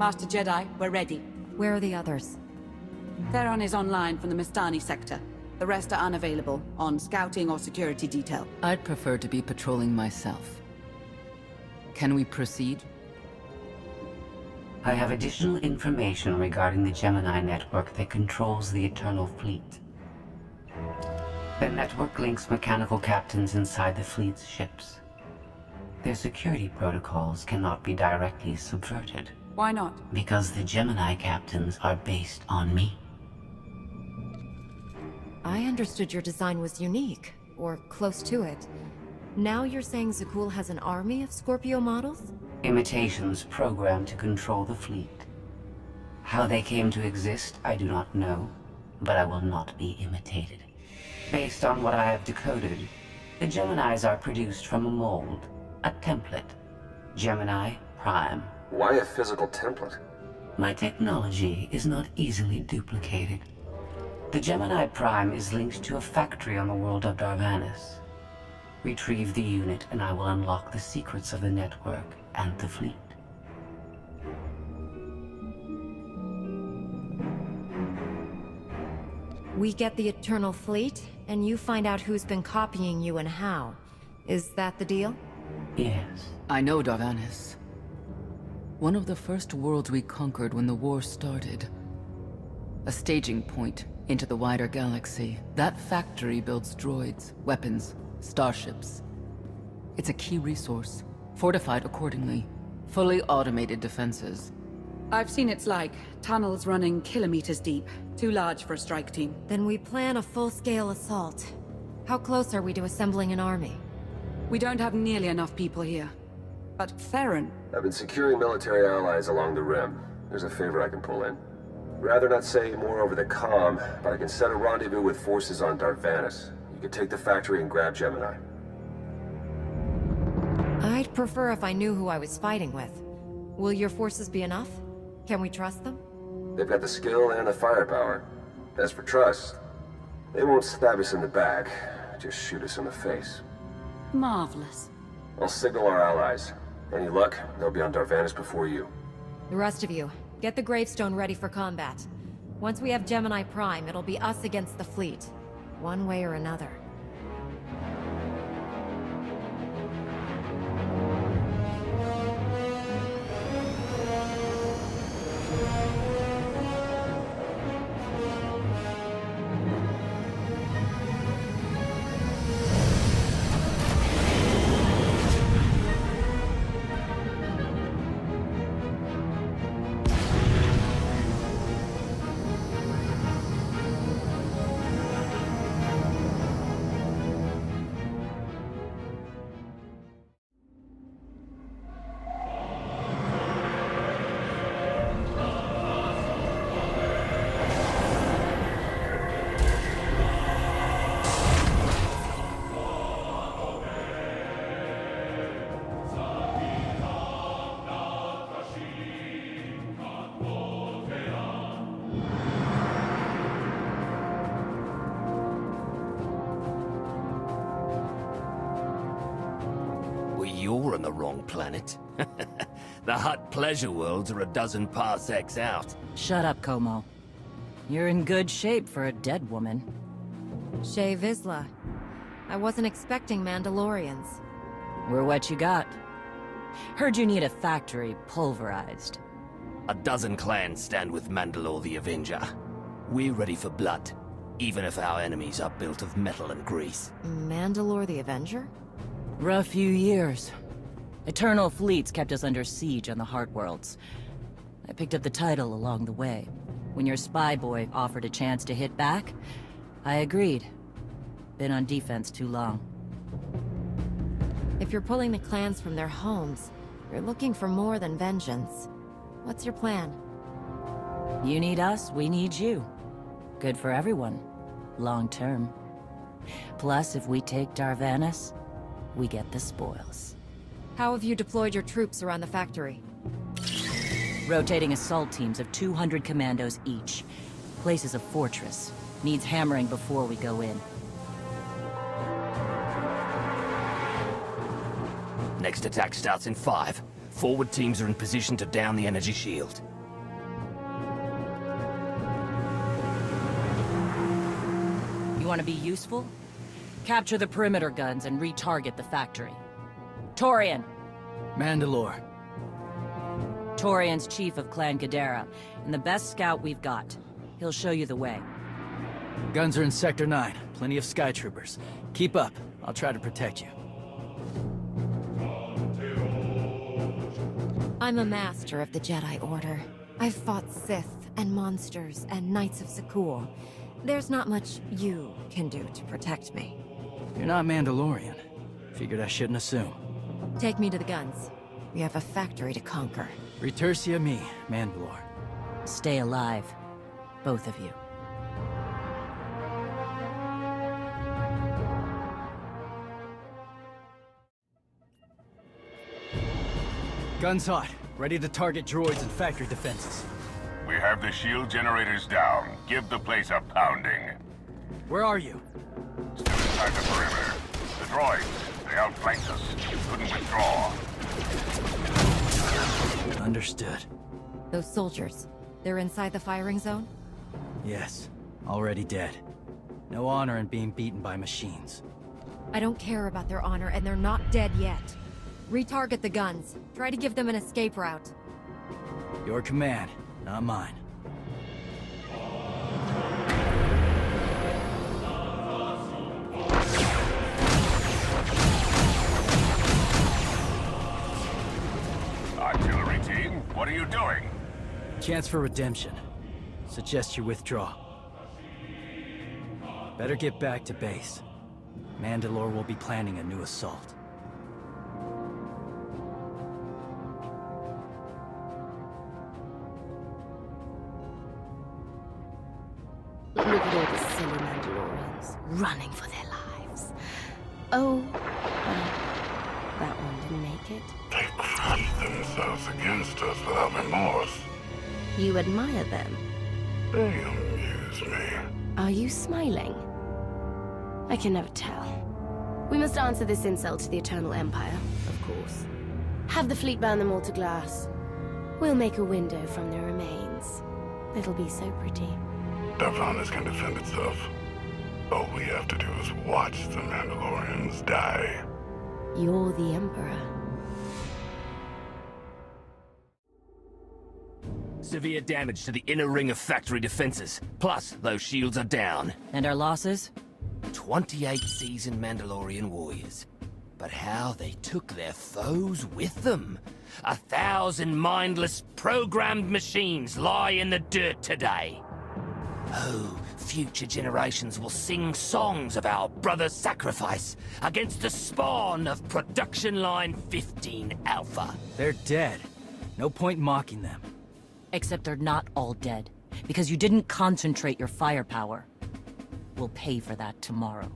Master Jedi, we're ready. Where are the others? Theron is online from the Mistani sector. The rest are unavailable, on scouting or security detail. I'd prefer to be patrolling myself. Can we proceed? I have additional information regarding the Gemini network that controls the Eternal Fleet. The network links mechanical captains inside the fleet's ships. Their security protocols cannot be directly subverted. Why not? Because the Gemini captains are based on me. I understood your design was unique, or close to it. Now you're saying Zakul has an army of Scorpio models? Imitations programmed to control the fleet. How they came to exist, I do not know, but I will not be imitated. Based on what I have decoded, the Geminis are produced from a mold, a template. Gemini Prime. Why a physical template? My technology is not easily duplicated. The Gemini Prime is linked to a factory on the world of Darvanis. Retrieve the unit and I will unlock the secrets of the network and the fleet. We get the Eternal Fleet, and you find out who's been copying you and how. Is that the deal? Yes. I know Darvanis. One of the first worlds we conquered when the war started. A staging point into the wider galaxy. That factory builds droids, weapons, starships. It's a key resource, fortified accordingly. Fully automated defenses. I've seen it's like tunnels running kilometers deep. Too large for a strike team. Then we plan a full-scale assault. How close are we to assembling an army? We don't have nearly enough people here. But Theron... I've been securing military allies along the rim. There's a favor I can pull in. Rather not say more over the comm, but I can set a rendezvous with forces on Darvanis. You can take the factory and grab Gemini. I'd prefer if I knew who I was fighting with. Will your forces be enough? Can we trust them? They've got the skill and the firepower. As for trust, they won't stab us in the back, just shoot us in the face. Marvelous. I'll signal our allies. Any luck, they'll be on Darvanis before you. The rest of you, get the gravestone ready for combat. Once we have Gemini Prime, it'll be us against the fleet. One way or another. You're on the wrong planet. The Hutt pleasure worlds are a dozen parsecs out. Shut up, Como. You're in good shape for a dead woman. Shay Vizsla. I wasn't expecting Mandalorians. We're what you got. Heard you need a factory pulverized. A dozen clans stand with Mandalore the Avenger. We're ready for blood, even if our enemies are built of metal and grease. Mandalore the Avenger? Rough few years. Eternal fleets kept us under siege on the Heart Worlds. I picked up the title along the way. When your spy boy offered a chance to hit back, I agreed. Been on defense too long. If you're pulling the clans from their homes, you're looking for more than vengeance. What's your plan? You need us, we need you. Good for everyone. Long term. Plus, if we take Darvanis, we get the spoils. How have you deployed your troops around the factory? Rotating assault teams of 200 commandos each. Place is a fortress. Needs hammering before we go in. Next attack starts in 5. Forward teams are in position to down the energy shield. want to be useful? Capture the perimeter guns and retarget the factory. Torian! Mandalore. Torian's chief of Clan Ghidorah, and the best scout we've got. He'll show you the way. Guns are in Sector 9. Plenty of Sky Troopers. Keep up. I'll try to protect you. I'm a master of the Jedi Order. I've fought Sith and monsters and Knights of Sakur. There's not much you can do to protect me. You're not Mandalorian. Figured I shouldn't assume. Take me to the guns. We have a factory to conquer. Retursia me, Mandalore. Stay alive. Both of you. Guns hot. Ready to target droids and factory defenses. We have the shield generators down. Give the place a pounding. Where are you? Still inside the perimeter. The droids, they outflanked us. Couldn't withdraw. Understood. Those soldiers, they're inside the firing zone? Yes. Already dead. No honor in being beaten by machines. I don't care about their honor, and they're not dead yet. Retarget the guns. Try to give them an escape route. Your command, not mine. Artillery team, what are you doing? Chance for redemption. Suggest you withdraw. Better get back to base. Mandalore will be planning a new assault. Look at all the silly Mandalorians running for their lives. Oh, that one didn't make it. They crushed themselves against us without remorse. You admire them. They amuse me. Are you smiling? I can never tell. We must answer this insult to the Eternal Empire, of course. Have the fleet burn them all to glass. We'll make a window from their remains. It'll be so pretty. Davana's can defend itself. All we have to do is watch the Mandalorians die. You're the Emperor. Severe damage to the inner ring of factory defenses. Plus, those shields are down. And our losses? 28 seasoned Mandalorian warriors. But how they took their foes with them. 1,000 mindless, programmed machines lie in the dirt today. Oh, future generations will sing songs of our brother's sacrifice against the spawn of Production Line 15 Alpha. They're dead. No point mocking them. Except they're not all dead. Because you didn't concentrate your firepower. We'll pay for that tomorrow.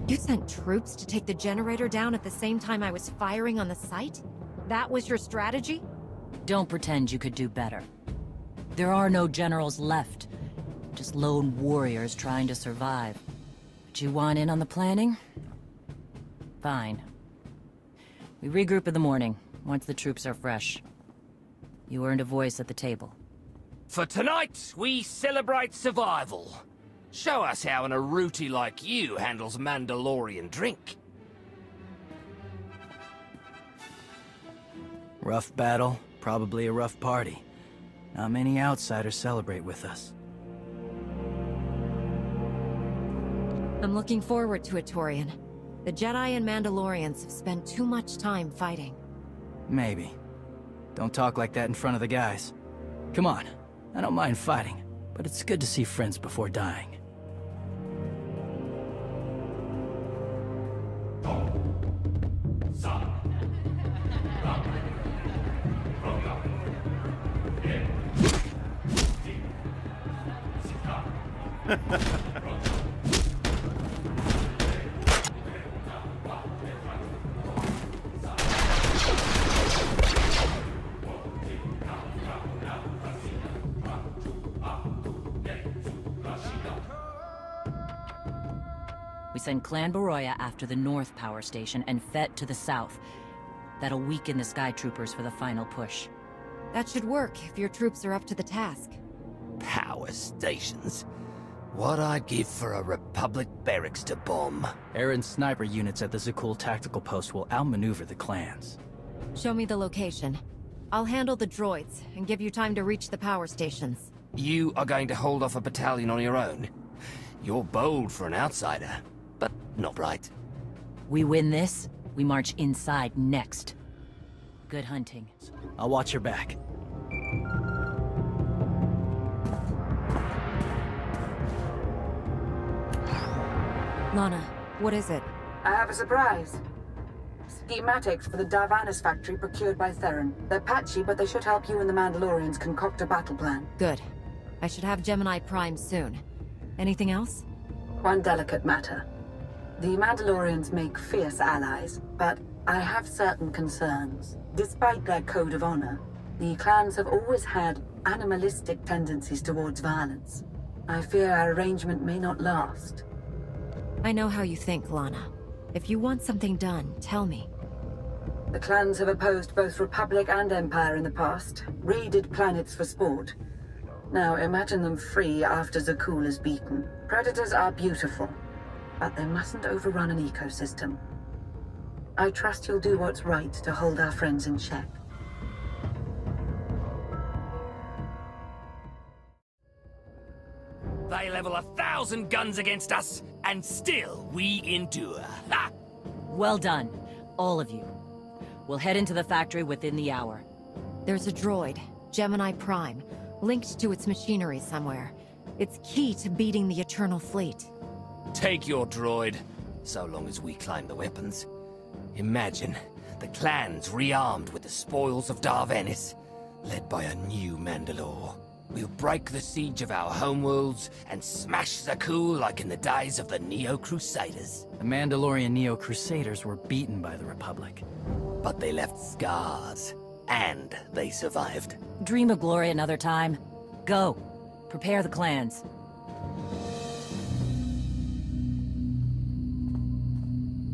You sent troops to take the generator down at the same time I was firing on the site? That was your strategy? Don't pretend you could do better. There are no generals left. Just lone warriors trying to survive. But you want in on the planning? Fine. We regroup in the morning, once the troops are fresh. You earned a voice at the table. For tonight, we celebrate survival. Show us how an Aruti like you handles Mandalorian drink. Rough battle, probably a rough party. Not many outsiders celebrate with us. I'm looking forward to it, Torian. The Jedi and Mandalorians have spent too much time fighting. Maybe. Don't talk like that in front of the guys. Come on. I don't mind fighting, but it's good to see friends before dying. We send Clan Baroya after the North Power Station and Fett to the south. That'll weaken the Sky Troopers for the final push. That should work if your troops are up to the task. Power stations. What I'd give for a Republic barracks to bomb. Aaron's sniper units at the Zakul tactical post will outmaneuver the clans. Show me the location. I'll handle the droids and give you time to reach the power stations. You are going to hold off a battalion on your own? You're bold for an outsider, but not right. We win this, we march inside next. Good hunting. I'll watch your back. Lana, what is it? I have a surprise. Schematics for the Darvanis factory procured by Theron. They're patchy, but they should help you and the Mandalorians concoct a battle plan. Good. I should have Gemini Prime soon. Anything else? One delicate matter. The Mandalorians make fierce allies, but I have certain concerns. Despite their code of honor, the clans have always had animalistic tendencies towards violence. I fear our arrangement may not last. I know how you think, Lana. If you want something done, tell me. The clans have opposed both Republic and Empire in the past, raided planets for sport. Now imagine them free after Zakul is beaten. Predators are beautiful, but they mustn't overrun an ecosystem. I trust you'll do what's right to hold our friends in check. They level 1,000 guns against us, and still we endure. Ha! Well done, all of you. We'll head into the factory within the hour. There's a droid, Gemini Prime, linked to its machinery somewhere. It's key to beating the Eternal Fleet. Take your droid, so long as we climb the weapons. Imagine the clans rearmed with the spoils of Darvanis, led by a new Mandalore. We'll break the siege of our homeworlds and smash Zakul like in the days of the Neo-Crusaders. The Mandalorian Neo-Crusaders were beaten by the Republic. But they left scars, and they survived. Dream of glory another time. Go. Prepare the clans.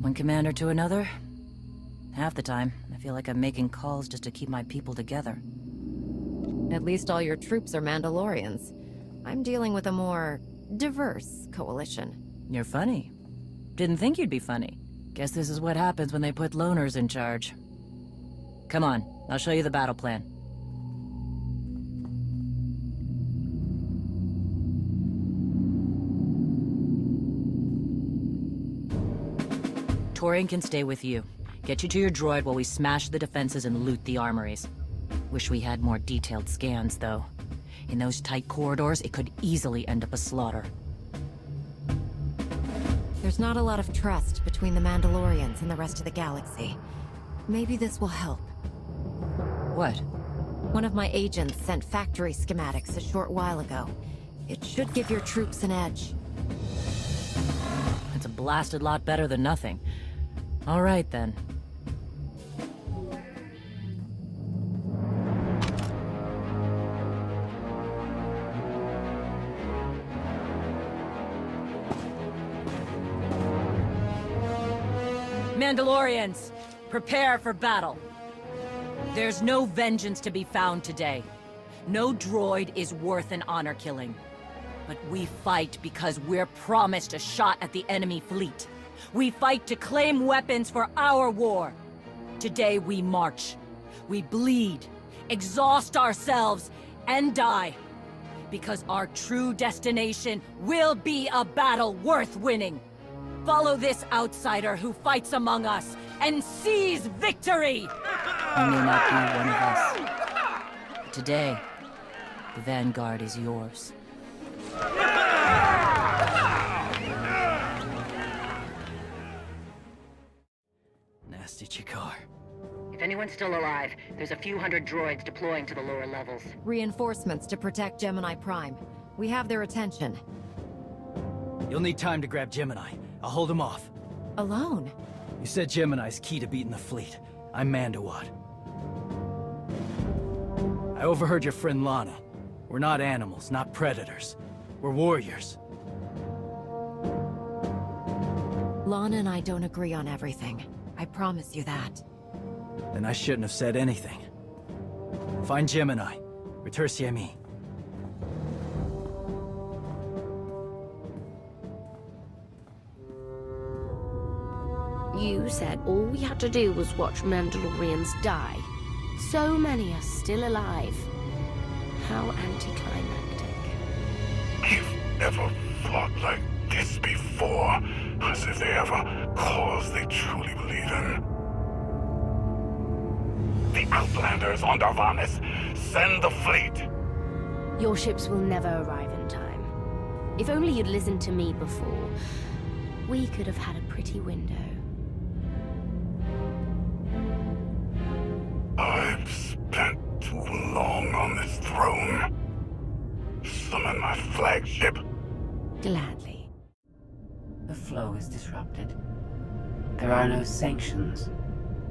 One commander to another. Half the time, I feel like I'm making calls just to keep my people together. At least all your troops are Mandalorians. I'm dealing with a more diverse coalition. You're funny. Didn't think you'd be funny. Guess this is what happens when they put loners in charge. Come on, I'll show you the battle plan. Torian can stay with you. Get you to your droid while we smash the defenses and loot the armories. Wish we had more detailed scans, though. In those tight corridors, it could easily end up a slaughter. There's not a lot of trust between the Mandalorians and the rest of the galaxy. Maybe this will help. What? One of my agents sent factory schematics a short while ago. It should give your troops an edge. It's a blasted lot better than nothing. All right, then. Mandalorians, prepare for battle. There's no vengeance to be found today. No droid is worth an honor killing. But we fight because we're promised a shot at the enemy fleet. We fight to claim weapons for our war. Today we march. We bleed, exhaust ourselves, and die. Because our true destination will be a battle worth winning. Follow this outsider who fights among us and seize victory! You may not be one of us. But today, the Vanguard is yours. Nasty Chikar. If anyone's still alive, there's a few hundred droids deploying to the lower levels. Reinforcements to protect Gemini Prime. We have their attention. You'll need time to grab Gemini. I'll hold him off. Alone? You said Gemini's key to beating the fleet. I'm Mandawad. I overheard your friend Lana. We're not animals, not predators. We're warriors. Lana and I don't agree on everything. I promise you that. Then I shouldn't have said anything. Find Gemini. Retursiemi. You said all we had to do was watch Mandalorians die. So many are still alive. How anticlimactic. You've never fought like this before, as if they have a cause they truly believe in. The Outlanders on Darvanis, send the fleet! Your ships will never arrive in time. If only you'd listened to me before, we could have had a pretty window. I've spent too long on this throne. Summon my flagship. Gladly. The flow is disrupted. There are no sanctions.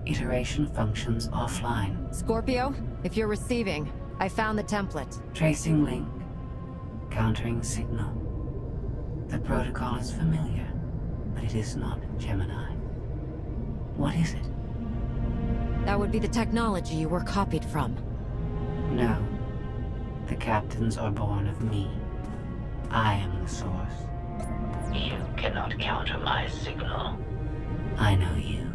Iteration functions offline. Scorpio, if you're receiving, I found the template. Tracing link. Countering signal. The protocol is familiar, but it is not Gemini. What is it? That would be the technology you were copied from. No. The captains are born of me. I am the source. You cannot counter my signal. I know you.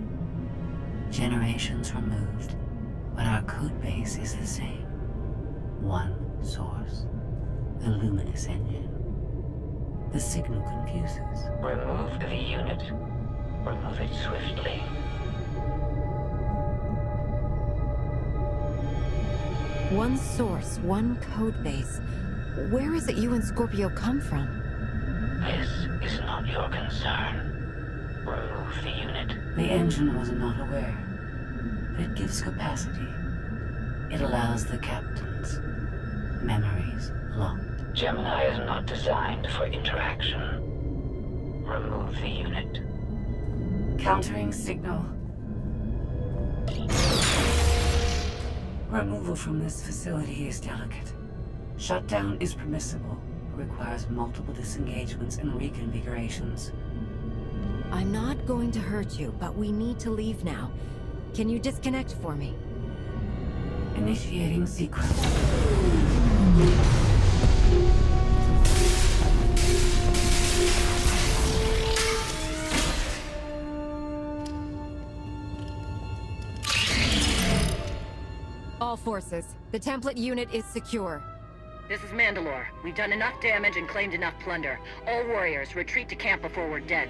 Generations removed, but our code base is the same. One source. The luminous engine. The signal confuses. Remove the unit. Remove it swiftly. One source, one code base. Where is it you and Scorpio come from? This is not your concern. Remove the unit. The engine was not aware, but it gives capacity. It allows the captains. Memories locked. Gemini is not designed for interaction. Remove the unit. Countering signal. Removal from this facility is delicate. Shutdown is permissible, but requires multiple disengagements and reconfigurations. I'm not going to hurt you, but we need to leave now. Can you disconnect for me? Initiating sequence. All forces, the template unit is secure. This is Mandalore. We've done enough damage and claimed enough plunder. All warriors, retreat to camp before we're dead.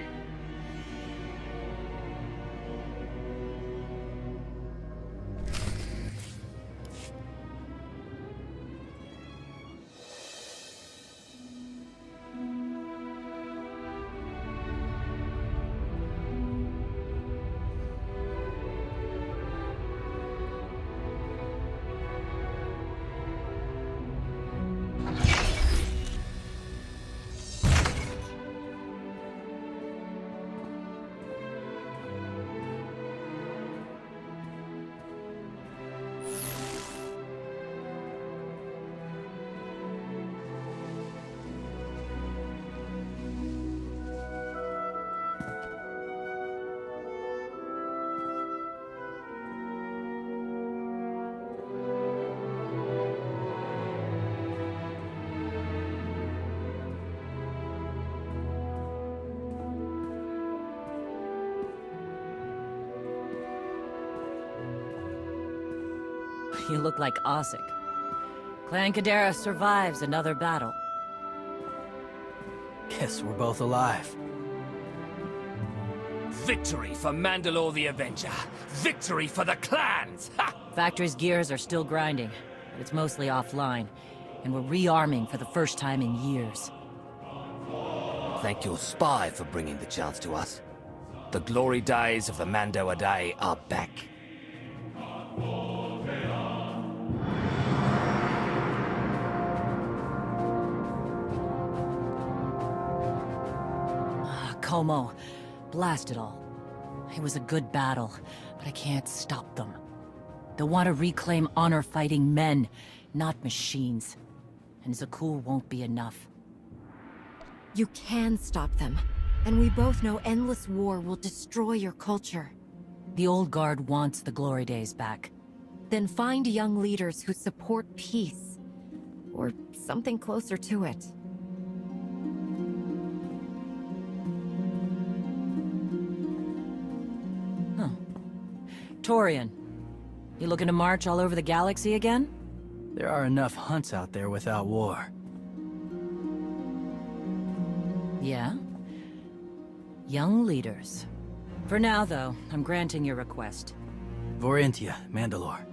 You look like Ossic. Clan Kadera survives another battle. Guess we're both alive. Victory for Mandalore the Avenger! Victory for the clans! Ha! Factory's gears are still grinding, but it's mostly offline, and we're rearming for the first time in years. Thank your spy for bringing the chance to us. The glory days of the Mando Adae are back. Como, blast it all. It was a good battle, but I can't stop them. They want to reclaim honor-fighting men, not machines. And Zakuul won't be enough. You can stop them, and we both know endless war will destroy your culture. The old guard wants the glory days back. Then find young leaders who support peace. Or something closer to it. Praetorian. You looking to march all over the galaxy again? There are enough hunts out there without war. Yeah? Young leaders. For now, though, I'm granting your request. Vorintia, Mandalore.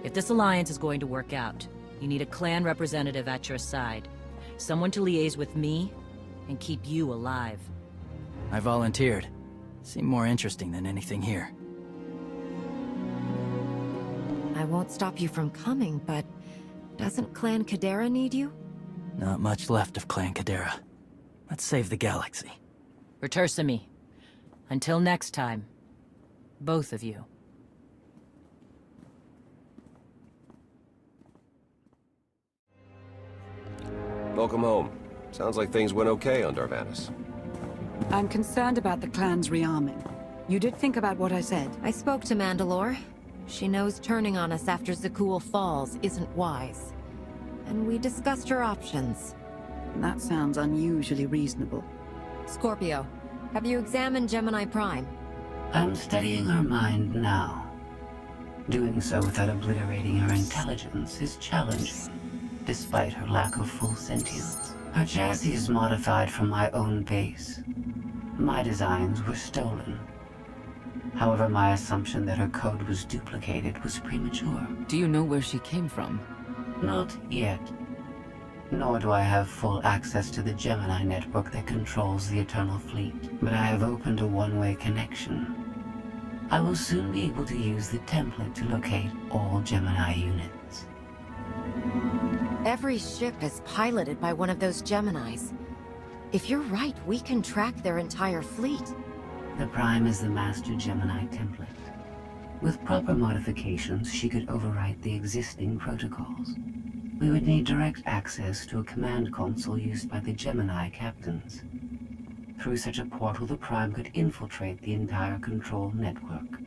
If this alliance is going to work out, you need a clan representative at your side. Someone to liaise with me and keep you alive. I volunteered. Seemed more interesting than anything here. I won't stop you from coming, but doesn't Clan Kadera need you? Not much left of Clan Kadera. Let's save the galaxy. Retursamy. Until next time, both of you. Welcome home. Sounds like things went okay on Darvanis. I'm concerned about the clan's rearming. You did think about what I said? I spoke to Mandalore. She knows turning on us after Zakul falls isn't wise. And we discussed her options. That sounds unusually reasonable. Scorpio, have you examined Gemini Prime? I'm studying her mind now. Doing so without obliterating her intelligence is challenging, despite her lack of full sentience. Her chassis is modified from my own base. My designs were stolen. However, my assumption that her code was duplicated was premature. Do you know where she came from? Not yet. Nor do I have full access to the Gemini network that controls the Eternal Fleet. But I have opened a one-way connection. I will soon be able to use the template to locate all Gemini units. Every ship is piloted by one of those Geminis. If you're right, we can track their entire fleet. The Prime is the master Gemini template. With proper modifications, she could overwrite the existing protocols. We would need direct access to a command console used by the Gemini captains. Through such a portal, the Prime could infiltrate the entire control network.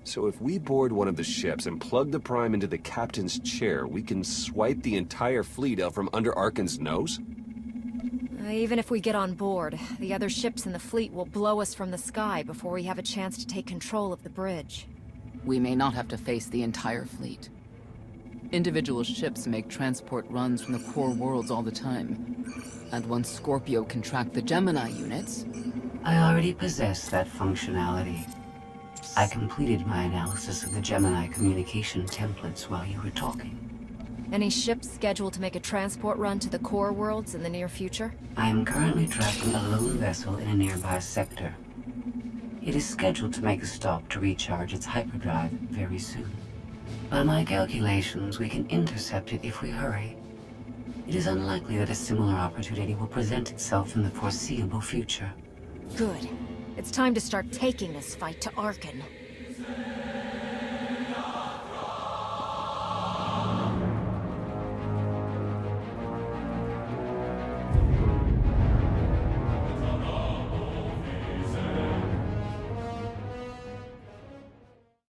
So if we board one of the ships and plug the Prime into the captain's chair, we can swipe the entire fleet out from under Arcann's nose? Even if we get on board, the other ships in the fleet will blow us from the sky before we have a chance to take control of the bridge. We may not have to face the entire fleet. Individual ships make transport runs from the core worlds all the time. And once Scorpio can track the Gemini units... I already possess that functionality. I completed my analysis of the Gemini communication templates while you were talking. Any ships scheduled to make a transport run to the core worlds in the near future? I am currently tracking a lone vessel in a nearby sector. It is scheduled to make a stop to recharge its hyperdrive very soon. By my calculations, we can intercept it if we hurry. It is unlikely that a similar opportunity will present itself in the foreseeable future. Good. It's time to start taking this fight to Arcann.